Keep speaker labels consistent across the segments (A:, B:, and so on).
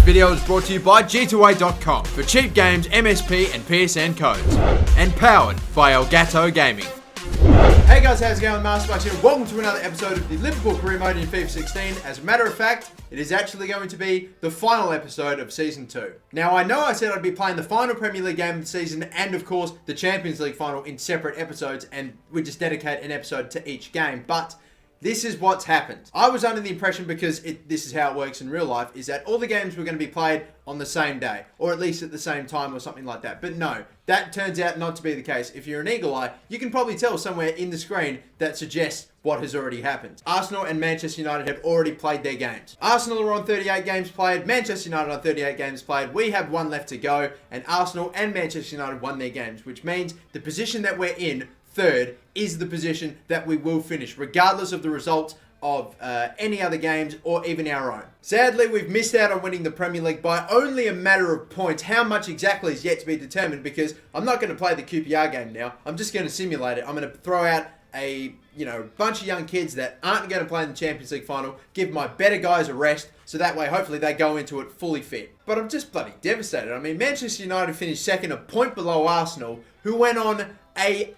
A: video is brought to you by G2A.com for cheap games, MSP and PSN Codes, and powered by Elgato Gaming. Hey guys, how's it going? MasterBucks here. Welcome to another episode of the Liverpool career mode in FIFA 16. As a matter of fact, it is actually going to be the final episode of Season 2. Now, I know I said I'd be playing the final Premier League game of the season and, of course, the Champions League final in separate episodes, and we just dedicate an episode to each game, but this is what's happened. I was under the impression, because this is how it works in real life, is that all the games were going to be played on the same day, or at least at the same time or something like that. But no, that turns out not to be the case. If you're an eagle eye, you can probably tell somewhere in the screen that suggests what has already happened. Arsenal and Manchester United have already played their games. Arsenal are on 38 games played, Manchester United on 38 games played. We have one left to go, and Arsenal and Manchester United won their games, which means the position that we're in, third, is the position that we will finish, regardless of the results of any other games or even our own. Sadly, we've missed out on winning the Premier League by only a matter of points. How much exactly is yet to be determined, because I'm not going to play the QPR game now. I'm just going to simulate it. I'm going to throw out a bunch of young kids that aren't going to play in the Champions League final, give my better guys a rest, so that way hopefully they go into it fully fit. But I'm just bloody devastated. I mean, Manchester United finished second, a point below Arsenal, who went on a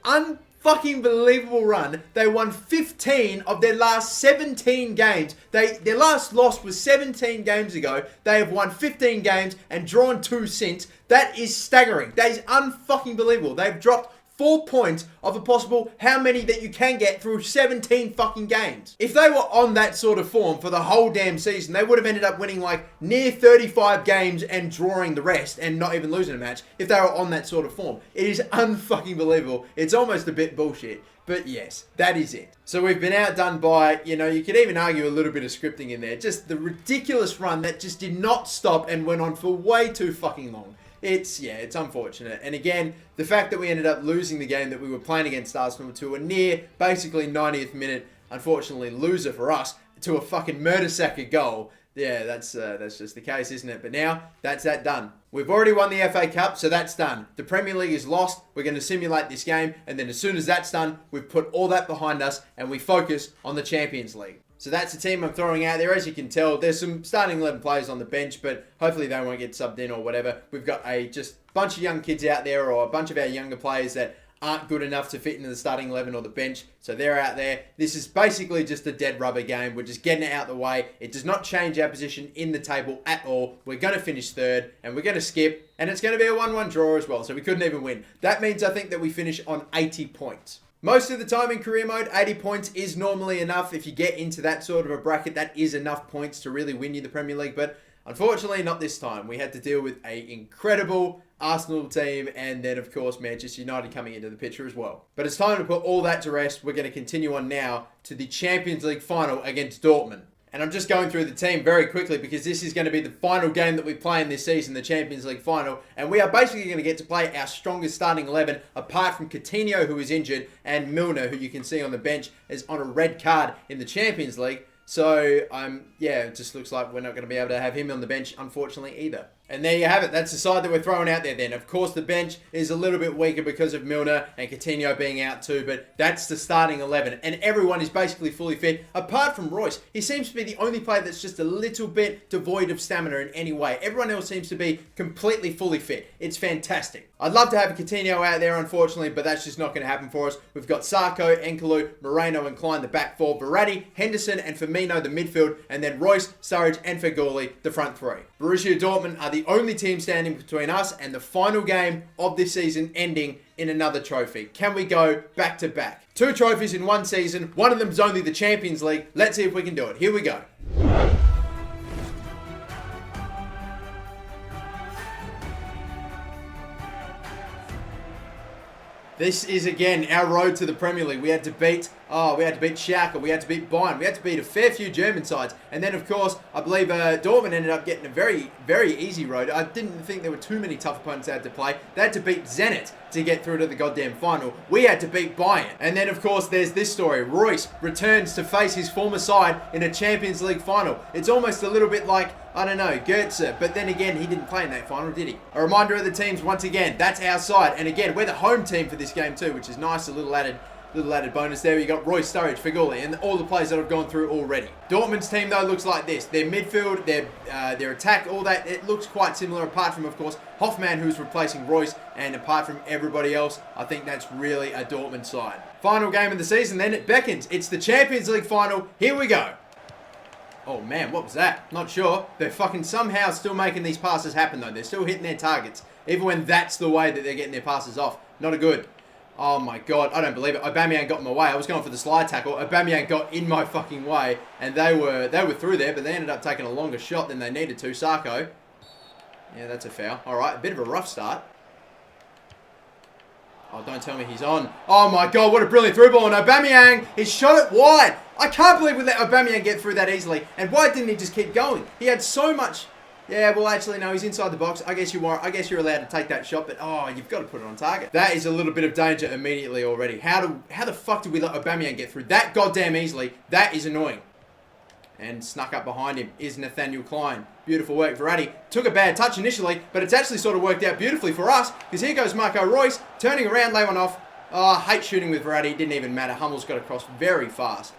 A: fucking believable run. They won 15 of their last 17 games. Their last loss was 17 games ago. They have won 15 games and drawn 2 since. That is staggering. That is unfucking believable. They've dropped 4 points of a possible how many that you can get through 17 fucking games. If they were on that sort of form for the whole damn season, they would have ended up winning like near 35 games and drawing the rest and not even losing a match if they were on that sort of form. It is unfucking believable. It's almost a bit bullshit. But yes, that is it. So we've been outdone by, you could even argue a little bit of scripting in there. Just the ridiculous run that just did not stop and went on for way too fucking long. It's unfortunate. And again, the fact that we ended up losing the game that we were playing against Arsenal to a near, basically 90th minute, unfortunately loser for us, to a fucking murder-sacker goal. Yeah, that's just the case, isn't it? But now, that's that done. We've already won the FA Cup, so that's done. The Premier League is lost. We're going to simulate this game, and then as soon as that's done, we've put all that behind us, and we focus on the Champions League. So that's the team I'm throwing out there. As you can tell, there's some starting 11 players on the bench, but hopefully they won't get subbed in or whatever. We've got a just bunch of young kids out there, or a bunch of our younger players that aren't good enough to fit into the starting 11 or the bench. So they're out there. This is basically just a dead rubber game. We're just getting it out the way. It does not change our position in the table at all. We're going to finish third, and we're going to skip, and it's going to be a 1-1 draw as well, so we couldn't even win. That means I think that we finish on 80 points. Most of the time in career mode, 80 points is normally enough. If you get into that sort of a bracket, that is enough points to really win you the Premier League. But unfortunately, not this time. We had to deal with an incredible Arsenal team, and then, of course, Manchester United coming into the picture as well. But it's time to put all that to rest. We're going to continue on now to the Champions League final against Dortmund. And I'm just going through the team very quickly, because this is going to be the final game that we play in this season, the Champions League final. And we are basically going to get to play our strongest starting 11, apart from Coutinho, who is injured, and Milner, who you can see on the bench, is on a red card in the Champions League. So, it just looks like we're not going to be able to have him on the bench, unfortunately, either. And there you have it. That's the side that we're throwing out there then. Of course, the bench is a little bit weaker because of Milner and Coutinho being out too, but that's the starting 11. And everyone is basically fully fit, apart from Royce. He seems to be the only player that's just a little bit devoid of stamina in any way. Everyone else seems to be completely fully fit. It's fantastic. I'd love to have Coutinho out there, unfortunately, but that's just not going to happen for us. We've got Sarko, Enkelu, Moreno and Klein, the back four, Verratti, Henderson and Firmino, the midfield, and then Royce, Surridge and Feghouli, the front three. Borussia Dortmund are the only team standing between us and the final game of this season ending in another trophy. Can we go back to back? 2 trophies in one season. One of them's only the Champions League. Let's see if we can do it. Here we go. This is, again, our road to the Premier League. We had to beat Schalke, we had to beat Bayern, we had to beat a fair few German sides. And then, of course, I believe Dortmund ended up getting a very, very easy road. I didn't think there were too many tough opponents they had to play. They had to beat Zenit to get through to the goddamn final. We had to beat Bayern. And then, of course, there's this story. Royce returns to face his former side in a Champions League final. It's almost a little bit like, I don't know, Goetze, but then again, he didn't play in that final, did he? A reminder of the teams once again, that's our side. And again, we're the home team for this game too, which is nice, a little added Little added bonus there. You got Royce, Sturridge, Figuli, and all the players that have gone through already. Dortmund's team, though, looks like this. Their midfield, their attack, all that, it looks quite similar, apart from, of course, Hoffman, who's replacing Royce, and apart from everybody else, I think that's really a Dortmund side. Final game of the season, then, it beckons. It's the Champions League final. Here we go. Oh, man, what was that? Not sure. They're fucking somehow still making these passes happen, though. They're still hitting their targets, even when that's the way that they're getting their passes off. Not a good. Oh my god, I don't believe it. Aubameyang got in my way. I was going for the slide tackle. Aubameyang got in my fucking way, and they were through there, but they ended up taking a longer shot than they needed to. Sarko. Yeah, that's a foul. All right, a bit of a rough start. Oh, don't tell me he's on. Oh my god, what a brilliant through ball. And Aubameyang, he shot it wide. I can't believe we let Aubameyang get through that easily. And why didn't he just keep going? He had so much... Yeah, well, actually, no, he's inside the box. I guess you're allowed to take that shot, but oh, you've got to put it on target. That is a little bit of danger immediately already. How the fuck did we let Aubameyang get through that goddamn easily? That is annoying. And snuck up behind him is Nathaniel Klein. Beautiful work, Verratti. Took a bad touch initially, but it's actually sort of worked out beautifully for us, because here goes Marco Reus, turning around, lay one off. Oh, I hate shooting with Verratti. It didn't even matter. Hummel's got across very fast.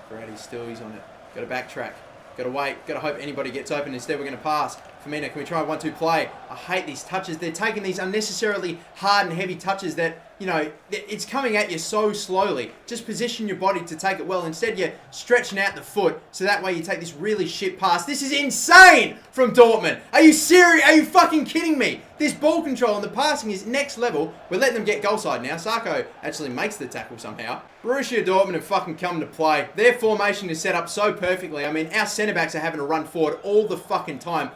A: Verratti still, he's on it. Got to backtrack. Got to wait. Got to hope anybody gets open. Instead, we're going to pass. Firmino, can we try a 1-2 play? I hate these touches. They're taking these unnecessarily hard and heavy touches that, you know, it's coming at you so slowly. Just position your body to take it well. Instead, you're stretching out the foot, so that way you take this really shit pass. This is insane from Dortmund. Are you serious? Are you fucking kidding me? This ball control and the passing is next level. We're letting them get goal side now. Sarko actually makes the tackle somehow. Borussia Dortmund have fucking come to play. Their formation is set up so perfectly. I mean, our centre-backs are having to run forward all the fucking time.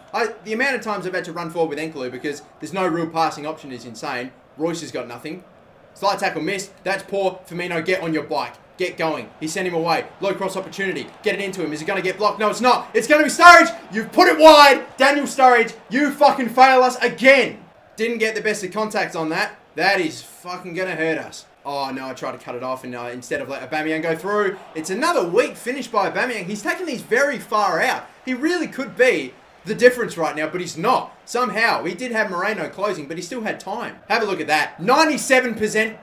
A: The amount of times I've had to run forward with Enkelu because there's no real passing option is insane. Royce has got nothing. Slide tackle missed. That's poor. Firmino, get on your bike. Get going. He sent him away. Low cross opportunity. Get it into him. Is it going to get blocked? No, it's not. It's going to be Sturridge. You've put it wide. Daniel Sturridge, you fucking fail us again. Didn't get the best of contacts on that. That is fucking going to hurt us. Oh, no, I tried to cut it off and instead of let Aubameyang go through. It's another weak finish by Aubameyang. He's taking these very far out. He really could be the difference right now, but he's not. Somehow, he did have Moreno closing, but he still had time. Have a look at that. 97%.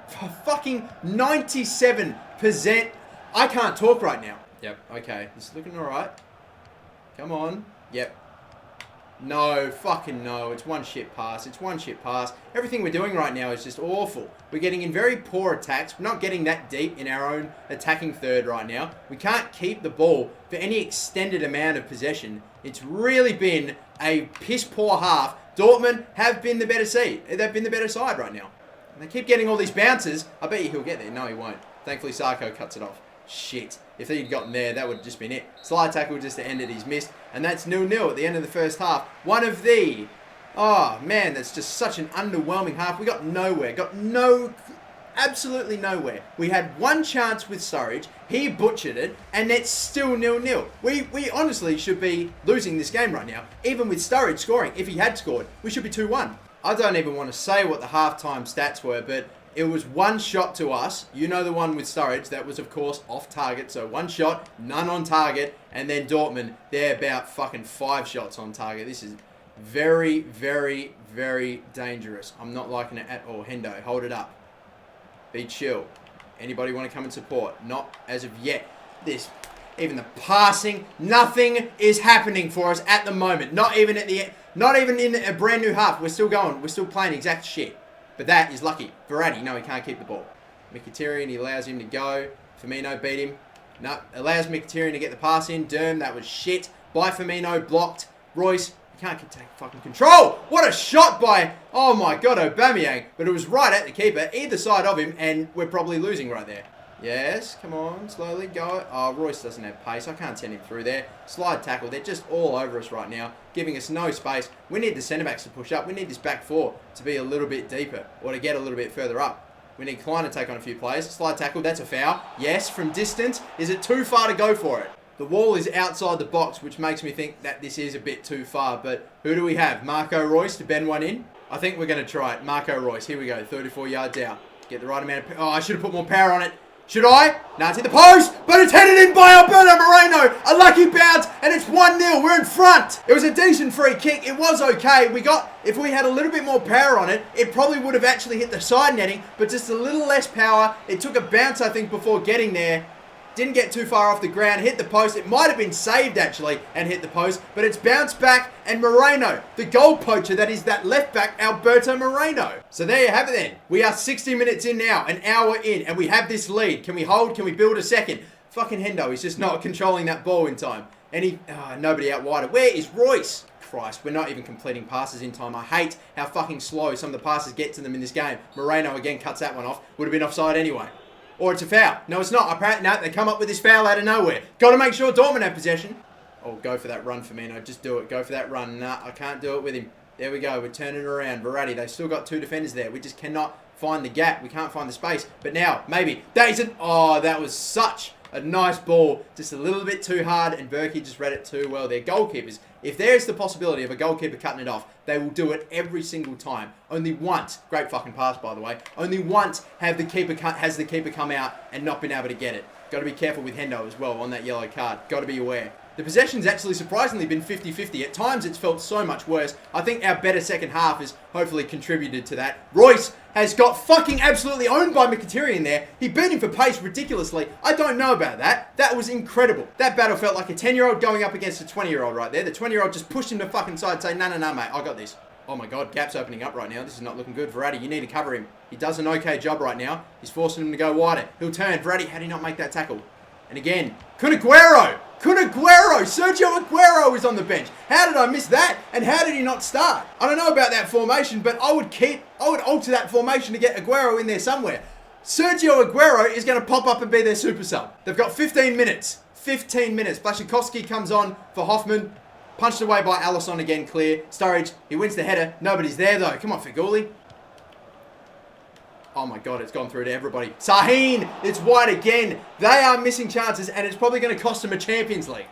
A: Fucking 97%. I can't talk right now. Yep, okay. This is looking alright. Come on. Yep. No, fucking no. It's one shit pass. It's one shit pass. Everything we're doing right now is just awful. We're getting in very poor attacks. We're not getting that deep in our own attacking third right now. We can't keep the ball for any extended amount of possession. It's really been a piss poor half. Dortmund have been the better side. They've been the better side right now. And they keep getting all these bounces. I bet you he'll get there. No, he won't. Thankfully, Sarko cuts it off. Shit. If he'd gotten there, that would have just been it. Slide tackle just to end it. He's missed. And that's 0-0 at the end of the first half. One of the... Oh, man, that's just such an underwhelming half. We got nowhere. Absolutely nowhere. We had one chance with Sturridge. He butchered it. And it's still 0-0. We honestly should be losing this game right now. Even with Sturridge scoring. If he had scored, we should be 2-1. I don't even want to say what the halftime stats were, but... It was one shot to us. You know the one with Sturridge. That was, of course, off target. So one shot, none on target. And then Dortmund, they're about fucking 5 shots on target. This is very, very, very dangerous. I'm not liking it at all. Hendo, hold it up. Be chill. Anybody want to come and support? Not as of yet. Even the passing, nothing is happening for us at the moment. Not even in a brand new half. We're still going. We're still playing exact shit. But that is lucky. Verratti, no, he can't keep the ball. Mkhitaryan, he allows him to go. Firmino beat him. No, allows Mkhitaryan to get the pass in. Derm, that was shit. By Firmino, blocked. Royce, he can't take fucking control. What a shot by, oh my god, Aubameyang. But it was right at the keeper, either side of him, and we're probably losing right there. Yes, come on, slowly go. Oh, Royce doesn't have pace. I can't send him through there. Slide tackle. They're just all over us right now, giving us no space. We need the centre-backs to push up. We need this back four to be a little bit deeper or to get a little bit further up. We need Klein to take on a few players. Slide tackle. That's a foul. Yes, from distance. Is it too far to go for it? The wall is outside the box, which makes me think that this is a bit too far. But who do we have? Marco Reus to bend one in? I think we're going to try it. Marco Reus. Here we go. 34 yards out. Get the right amount of... Oh, I should have put more power on it. Should I? Nah, it's in the post, but it's headed in by Alberto Moreno. A lucky bounce, and it's 1-0. We're in front. It was a decent free kick. It was okay. If we had a little bit more power on it, it probably would have actually hit the side netting, but just a little less power. It took a bounce, I think, before getting there. Didn't get too far off the ground, hit the post. It might have been saved, actually, and hit the post, but it's bounced back, and Moreno, the goal poacher, that is that left back, Alberto Moreno. So there you have it then. We are 60 minutes in now, an hour in, and we have this lead. Can we hold? Can we build a second? Fucking Hendo, he's just not controlling that ball in time. And nobody out wider. Where is Royce? Christ, we're not even completing passes in time. I hate how fucking slow some of the passes get to them in this game. Moreno again cuts that one off. Would have been offside anyway. Or it's a foul. No, it's not. Apparently, no, they come up with this foul out of nowhere. Got to make sure Dortmund have possession. Oh, go for that run, Firmino. Just do it. Go for that run. Nah, I can't do it with him. There we go. We're turning it around. Verratti, they've still got two defenders there. We just cannot find the gap. We can't find the space. But now, maybe. Oh, that was such a nice ball. Just a little bit too hard, and Berkey just read it too well. Their goalkeepers, if there's the possibility of a goalkeeper cutting it off, they will do it every single time. Only once, great fucking pass by the way, only once has the keeper come out and not been able to get it. Got to be careful with Hendo as well on that yellow card. Got to be aware. The possession's actually surprisingly been 50-50. At times it's felt so much worse. I think our better second half has hopefully contributed to that. Royce has got fucking absolutely owned by Mkhitaryan there. He beat him for pace ridiculously. I don't know about that. That was incredible. That battle felt like a 10-year-old going up against a 20-year-old right there. The 20-year-old just pushed him to fucking side and say, no, mate, I got this. Oh my God, gap's opening up right now. This is not looking good. Verratti, you need to cover him. He does an okay job right now. He's forcing him to go wider. He'll turn. Verratti, how did he not make that tackle? And again, Sergio Aguero is on the bench. How did I miss that? And how did he not start? I don't know about that formation, but I would alter that formation to get Aguero in there somewhere. Sergio Aguero is going to pop up and be their super sub. They've got 15 minutes. 15 minutes. Blaszczykowski comes on for Hoffman. Punched away by Alisson again, clear. Sturridge, he wins the header. Nobody's there though. Come on, Feghouli. Oh my God, it's gone through to everybody. Sahin, it's wide again. They are missing chances, and it's probably going to cost them a Champions League.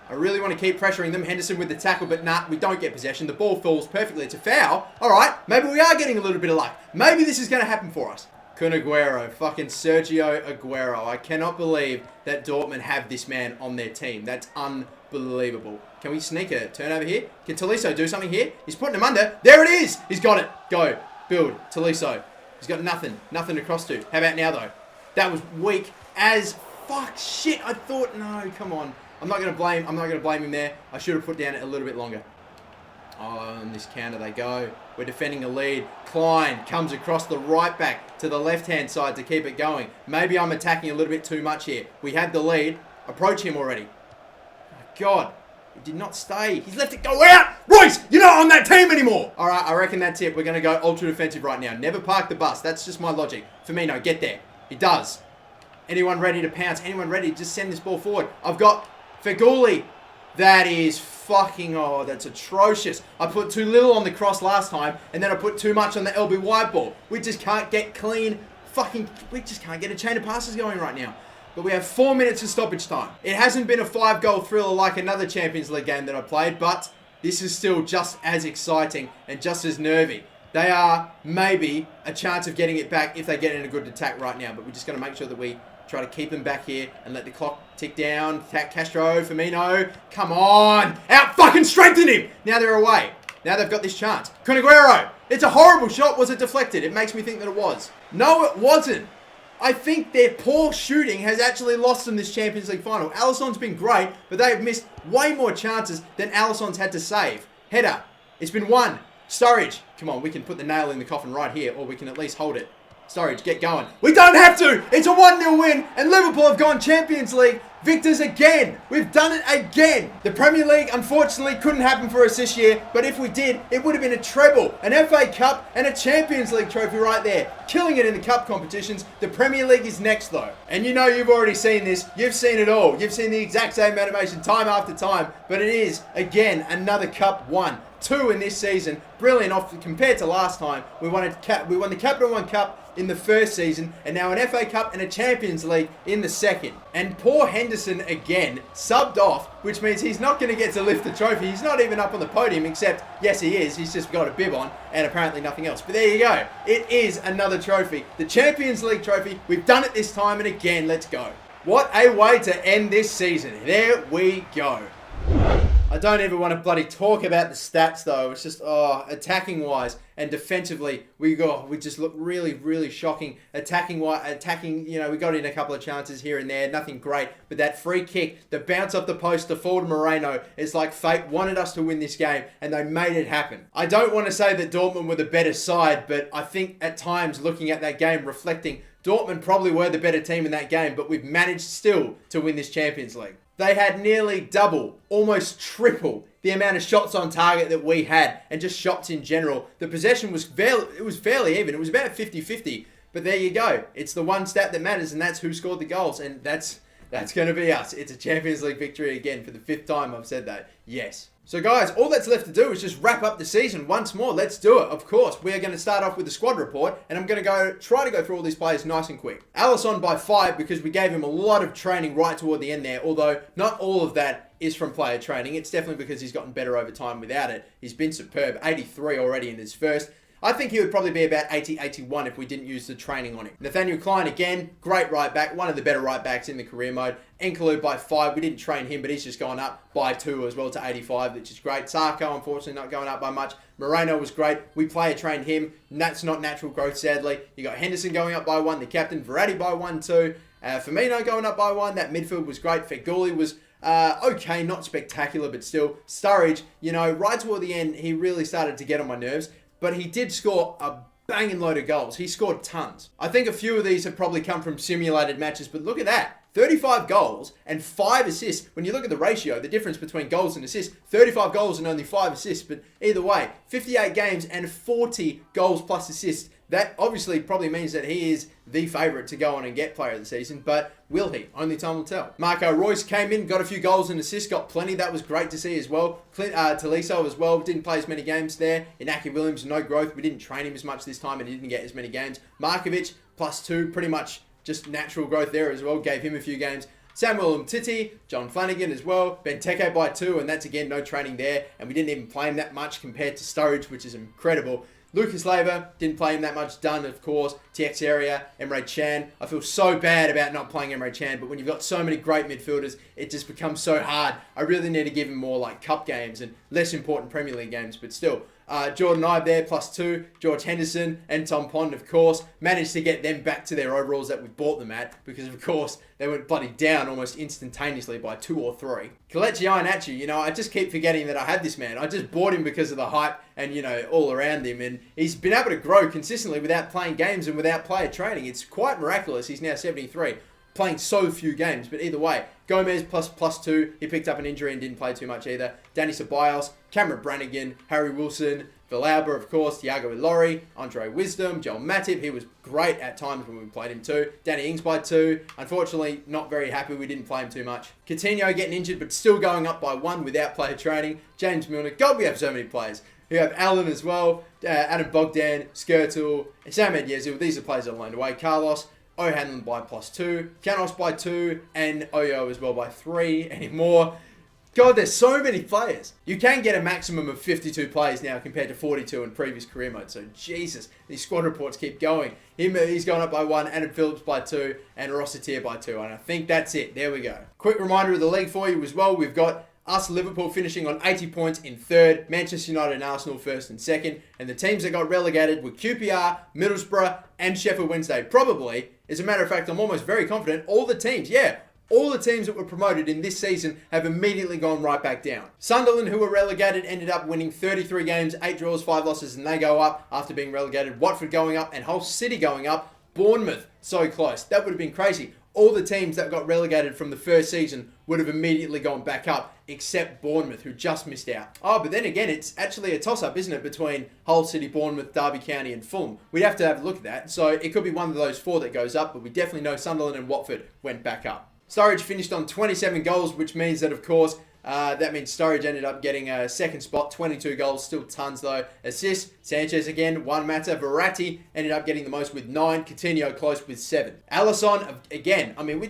A: I really want to keep pressuring them. Henderson with the tackle, but nah, we don't get possession. The ball falls perfectly. It's a foul. All right, maybe we are getting a little bit of luck. Maybe this is going to happen for us. Kun Aguero, fucking Sergio Aguero. I cannot believe that Dortmund have this man on their team. That's unbelievable. Can we sneak a turnover here? Can Tolisso do something here? He's putting him under. There it is. He's got it. Go. Build. Tolisso. He's got nothing to cross to. How about now, though? That was weak as fuck. Shit, I thought, no, come on. I'm not going to blame him there. I should have put down it a little bit longer. Oh, on this counter they go. We're defending a lead. Klein comes across the right back to the left-hand side to keep it going. Maybe I'm attacking a little bit too much here. We have the lead. Approach him already. Oh, my God. He did not stay. He's left it go out. Royce, you're not on that team anymore. All right, I reckon that's it. We're going to go ultra defensive right now. Never park the bus. That's just my logic. Firmino, get there. He does. Anyone ready to pounce? Anyone ready to just send this ball forward? I've got Feghouli. That is fucking, oh, that's atrocious. I put too little on the cross last time, and then I put too much on the LB wide ball. We just can't get clean. We just can't get a chain of passes going right now. But we have 4 minutes of stoppage time. It hasn't been a 5-goal thriller like another Champions League game that I played, but this is still just as exciting and just as nervy. They are maybe a chance of getting it back if they get in a good attack right now, but we're just going to make sure that we try to keep them back here and let the clock tick down. Castro, Firmino, come on. Out fucking strengthen him. Now they're away. Now they've got this chance. Kun Aguero. It's a horrible shot. Was it deflected? It makes me think that it was. No, it wasn't. I think their poor shooting has actually lost them this Champions League final. Alisson's been great, but they have missed way more chances than Alisson's had to save. Header. It's been won. Sturridge. Come on, we can put the nail in the coffin right here, or we can at least hold it. Sturridge, get going. We don't have to. It's a 1-0 win, and Liverpool have gone Champions League victors again. We've done it again. The Premier League, unfortunately, couldn't happen for us this year, but if we did, it would have been a treble, an FA Cup, and a Champions League trophy right there. Killing it in the cup competitions. The Premier League is next, though. And you know you've already seen this. You've seen it all. You've seen the exact same animation time after time, but it is, again, another cup won. 2 in this season. Brilliant compared to last time. We won the Capital One Cup in the first season, and now an FA Cup and a Champions League in the second. And poor Henderson again subbed off, which means he's not going to get to lift the trophy. He's not even up on the podium, except, yes he is, he's just got a bib on and apparently nothing else. But there you go, it is another trophy. The Champions League trophy, we've done it this time, and again, let's go. What a way to end this season. There we go. I don't even want to bloody talk about the stats though. It's just, attacking wise and defensively, we just look really, really shocking. Attacking, we got in a couple of chances here and there, nothing great. But that free kick, the bounce off the post to fall to Moreno, it's like fate wanted us to win this game and they made it happen. I don't want to say that Dortmund were the better side, but I think at times looking at that game, reflecting, Dortmund probably were the better team in that game, but we've managed still to win this Champions League. They had nearly double, almost triple the amount of shots on target that we had, and just shots in general. The possession was fairly even. It was about 50-50. But there you go. It's the one stat that matters, and that's who scored the goals. And that's going to be us. It's a Champions League victory again for the 5th time I've said that. Yes. So guys, all that's left to do is just wrap up the season once more. Let's do it. Of course, we are going to start off with the squad report, and I'm going to try to go through all these players nice and quick. Alisson by 5 because we gave him a lot of training right toward the end there, although not all of that is from player training. It's definitely because he's gotten better over time without it. He's been superb. 83 already in his first. I think he would probably be about 80, 81 if we didn't use the training on him. Nathaniel Klein again, great right back, one of the better right backs in the career mode. Enkelou by 5, we didn't train him, but he's just gone up by 2 as well to 85, which is great. Sarko, unfortunately, not going up by much. Moreno was great. We player trained him, and that's not natural growth, sadly. You got Henderson going up by 1, the captain, Verratti by 1 too. Firmino going up by 1, that midfield was great. Feghouli was okay, not spectacular, but still. Sturridge, right toward the end, he really started to get on my nerves. But he did score a banging load of goals. He scored tons. I think a few of these have probably come from simulated matches, but look at that. 35 goals and 5 assists. When you look at the ratio, the difference between goals and assists, 35 goals and only 5 assists. But either way, 58 games and 40 goals plus assists. That obviously probably means that he is the favourite to go on and get player of the season, but will he? Only time will tell. Marco Reus came in, got a few goals and assists, got plenty. That was great to see as well. Tolisso as well, didn't play as many games there. Inaki Williams, no growth. We didn't train him as much this time and he didn't get as many games. Markovic, +2, pretty much just natural growth there as well. Gave him a few games. Samuel Umtiti, John Flanagan as well. Benteke by 2, and that's again no training there. And we didn't even play him that much compared to Sturridge, which is incredible. Lucas Leiva, didn't play him that much. Dunn, of course. TX Area, Emre Can. I feel so bad about not playing Emre Can, but when you've got so many great midfielders, it just becomes so hard. I really need to give him more like cup games and less important Premier League games, but still. Jordan Ibe there, +2. George Henderson and Tom Pond, of course. Managed to get them back to their overalls that we bought them at because, of course, they went bloody down almost instantaneously by 2 or 3. Kelechi Iheanacho, I just keep forgetting that I had this man. I just bought him because of the hype and, all around him. And he's been able to grow consistently without playing games and without player training. It's quite miraculous. He's now 73. Playing so few games, but either way, Gomez +2. He picked up an injury and didn't play too much either. Danny Ceballos, Cameron Brannigan, Harry Wilson, Villalba, of course, Thiago Ilori, Andre Wisdom, Joel Matip. He was great at times when we played him too. Danny Ings by 2. Unfortunately, not very happy we didn't play him too much. Coutinho getting injured, but still going up by 1 without player training. James Milner. God, we have so many players. We have Allen as well, Adam Bogdan, Skirtle, Sam Yezu. These are players that loaned away. Carlos, O'Hanlon by +2, Canos by 2, and Oyo as well by 3 anymore. God, there's so many players. You can get a maximum of 52 players now compared to 42 in previous career mode. So, Jesus, these squad reports keep going. He's gone up by 1, Adam Phillips by 2, and Rossitier by 2. And I think that's it. There we go. Quick reminder of the league for you as well. We've got us, Liverpool, finishing on 80 points in 3rd. Manchester United and Arsenal 1st and 2nd. And the teams that got relegated were QPR, Middlesbrough, and Sheffield Wednesday. Probably, as a matter of fact, I'm almost very confident, all the teams that were promoted in this season have immediately gone right back down. Sunderland, who were relegated, ended up winning 33 games, 8 draws, 5 losses, and they go up after being relegated. Watford going up, and Hull City going up. Bournemouth, so close. That would have been crazy. All the teams that got relegated from the first season would have immediately gone back up, except Bournemouth, who just missed out. Oh, but then again, it's actually a toss-up, isn't it, between Hull City, Bournemouth, Derby County, and Fulham. We'd have to have a look at that. So it could be one of those 4 that goes up, but we definitely know Sunderland and Watford went back up. Sturridge finished on 27 goals, which means that, of course, That means Sturridge ended up getting a second spot, 22 goals, still tons though. Assists, Sanchez again, 1 matter. Verratti ended up getting the most with 9. Coutinho close with 7. Alisson, again, I mean,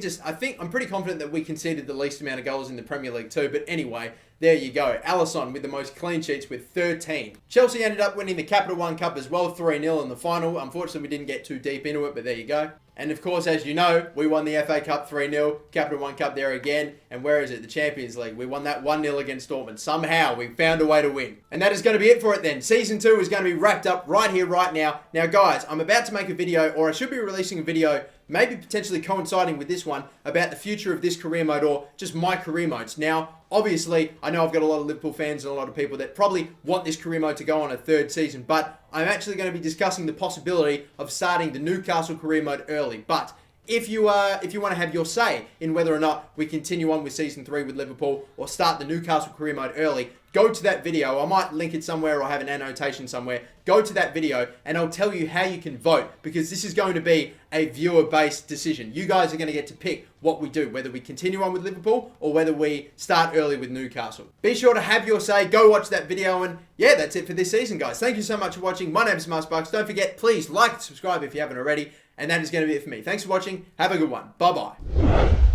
A: I'm pretty confident that we conceded the least amount of goals in the Premier League too, but anyway, there you go. Alisson with the most clean sheets with 13. Chelsea ended up winning the Capital One Cup as well, 3-0 in the final. Unfortunately, we didn't get too deep into it, but there you go. And of course, as you know, we won the FA Cup 3-0, Capital One Cup there again. And where is it? The Champions League. We won that 1-0 against Dortmund. Somehow, we found a way to win. And that is going to be it for it then. Season 2 is going to be wrapped up right here, right now. Now, guys, I'm about to make a video, or I should be releasing a video, maybe potentially coinciding with this one, about the future of this career mode, or just my career modes. Now, obviously, I know I've got a lot of Liverpool fans and a lot of people that probably want this career mode to go on a 3rd season, but I'm actually going to be discussing the possibility of starting the Newcastle career mode early. But if you want to have your say in whether or not we continue on with Season 3 with Liverpool or start the Newcastle career mode early, go to that video. I might link it somewhere or have an annotation somewhere. Go to that video and I'll tell you how you can vote, because this is going to be a viewer-based decision. You guys are going to get to pick what we do, whether we continue on with Liverpool or whether we start early with Newcastle. Be sure to have your say. Go watch that video, and yeah, that's it for this season, guys. Thank you so much for watching. My name is MasterBucks. Don't forget, please like and subscribe if you haven't already. And that is going to be it for me. Thanks for watching. Have a good one. Bye-bye.